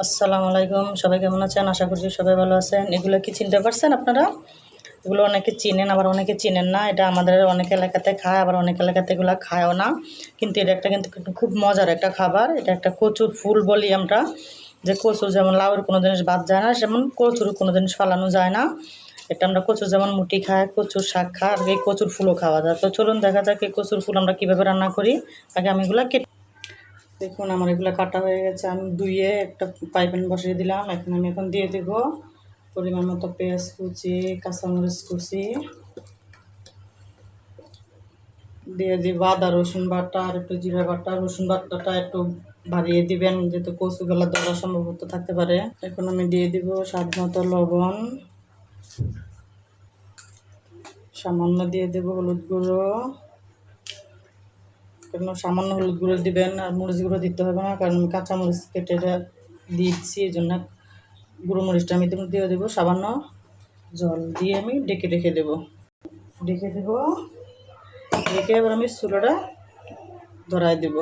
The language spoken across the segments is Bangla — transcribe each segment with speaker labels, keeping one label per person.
Speaker 1: আসসালামু আলাইকুম, সবাই কেমন আছেন? আশা করছি সবাই ভালো আছেন। এগুলো কি চিনতে পারছেন আপনারা? এগুলো অনেকে চিনেন, আবার অনেকে চিনেন না। এটা আমাদের অনেক এলাকাতে খায়, আবার অনেক এলাকাতে এগুলো খায়ও না। কিন্তু এটা একটা কিন্তু খুব মজার একটা খাবার। এটা একটা কচুর ফুল বলি আমরা। যে কচুর যেমন লাউয়ের কোনো জিনিস বাদ যায় না, যেমন কচুর কোনো জিনিস ফালানো যায় না। এটা আমরা কচুর যেমন মুটি খাই, কচুর শাক খাই, আর এই কচুর ফুলও খাওয়া যায়। তো চলুন দেখা যাক এই কচুর ফুল আমরা কীভাবে রান্না করি। আগে আমি এগুলো কেটে দেখুন, আমার এগুলো কাটা হয়ে গেছে। আমি ধুয়ে একটা পাইপ্যান বসিয়ে দিলাম। এখন দিয়ে দেব পরিমাণ মতো পেঁয়াজ কুচি, কাঁচামরিচ কুচি, দিয়ে দিব আদা রসুন বাটা আর একটু জিরা বাটা। রসুন বাটাটা একটু বাড়িয়ে দিবেন, যেহেতু কচুগুলো দেওয়ার সম্ভবত থাকতে পারে। এখন আমি দিয়ে দিব স্বাদ মতো লবণ, সামান্য দিয়ে দেব হলুদ গুঁড়ো। সামান্য হলুদ গুঁড়ো দিবেন, আর মরিচ গুঁড়ো দিতে হবে না, কারণ আমি কাঁচামরিচ কেটে দিচ্ছি, এই জন্য গুঁড়ো মরিচটা আমি দিয়ে দেবো। সামান্য জল দিয়ে আমি ঢেকে দেবো। ঢেকে এবার আমি চুলাটা ধরাই দেবো।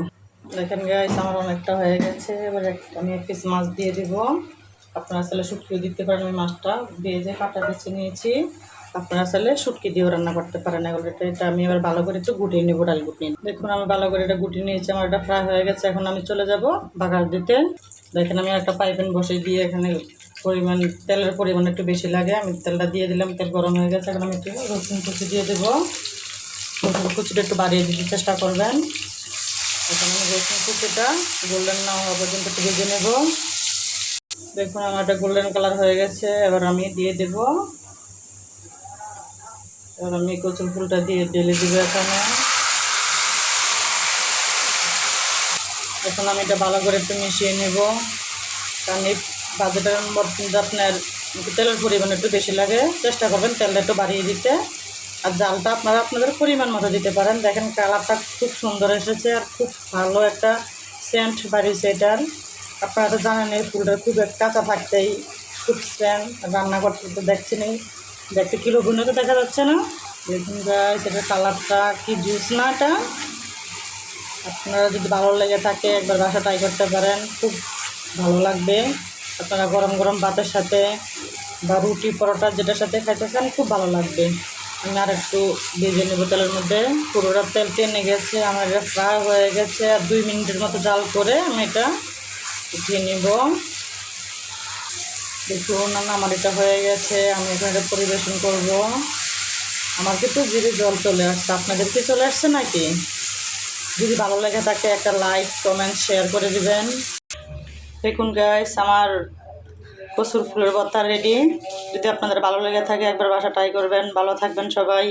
Speaker 1: দেখেন গাইস, আমার অনেকটা হয়ে গেছে। এবার আমি এক পিস মাছ দিয়ে দেবো। আপনারা চাইলে শুটকিও দিতে পারেন। আমি মাছটা ভেজে কাটা বেছে নিয়েছি। আপনারা চাইলে শুটকি দিয়েও রান্না করতে পারেন। এটা আমি এবার ভালো করে একটু গুটিয়ে নেবো, ডাল গুটিয়ে। দেখুন, আমি ভালো করে এটা গুটিয়ে নিয়েছি। আমার এটা ফ্রাই হয়ে গেছে। এখন আমি চলে যাব বাগার দিতে। দেখেন, আমি একটা পাইপ্যান বসে দিয়ে এখানে তেলের পরিমাণ একটু বেশি লাগে। আমি তেলটা দিয়ে দিলাম, তেল গরম হয়ে গেছে। এখন আমি একটু রসুন কুচি দিয়ে দেবো। রসুন কুচিটা একটু বাড়িয়ে দিতে চেষ্টা করবেন। এখন আমি রসুন কুচিটা গোল্ডেন না হওয়া পর্যন্ত একটু ভেজে নেব। দেখুন, আমার একটা গোল্ডেন কালার হয়ে গেছে। এবার আমি দিয়ে দেব। এবার আমি কচুর ফুলটা দিয়ে ঢেলে দেবো এখানে। এখন আমি এটা ভালো করে একটু মিশিয়ে নেব, কারণ এই বাজেটার মধ্যে আপনার তেলের পরিমাণ একটু বেশি লাগে। চেষ্টা করবেন তেলটা একটু বাড়িয়ে দিতে, আর জালটা আপনারা আপনাদের পরিমাণ মতো দিতে পারেন। দেখেন, কালারটা খুব সুন্দর এসেছে, আর খুব ভালো একটা সেন্ট বাড়িয়েছে এটার। আপনারা তো জানেন এই ফুলটা খুব কাঁচা থাকতেই খুব সেন্ট। রান্না করতে তো দেখছেনই, দেখতে কিলো গুণে তো দেখা যাচ্ছে না। দেখুন গাইস, এটার কালারটা কি জুস না এটা। আপনারা যদি ভালো লেগে থাকে একবার বাসা ট্রাই করতে পারেন, খুব ভালো লাগবে। আপনারা গরম গরম ভাতের সাথে বা রুটি পরোটা যেটার সাথে খাইতে চান খুব ভালো লাগবে। আমি আর একটু ভেজে নেবো তেলের মধ্যে। পুরোটা তেল টেনে গেছে, আমার এটা ফ্রাই হয়ে গেছে। আর 2 মিনিটের মতো জাল করে আমি এটা উঠিয়ে নেব। দেখুন, আমার এটা হয়ে গেছে। আমি এখন এটা পরিবেশন করব। আমার কিন্তু জিভে জল চলে আসছে। আপনাদের কি চলে আসছে নাকি? যদি ভালো লেগে থাকে একটা লাইক, কমেন্ট, শেয়ার করে দিবেন। দেখুন গাইস, আমার কচুর ফুলের ভর্তা রেডি। যদি আপনাদের ভালো লেগে থাকে একবার বাসা ট্রাই করবেন। ভালো থাকবেন সবাই।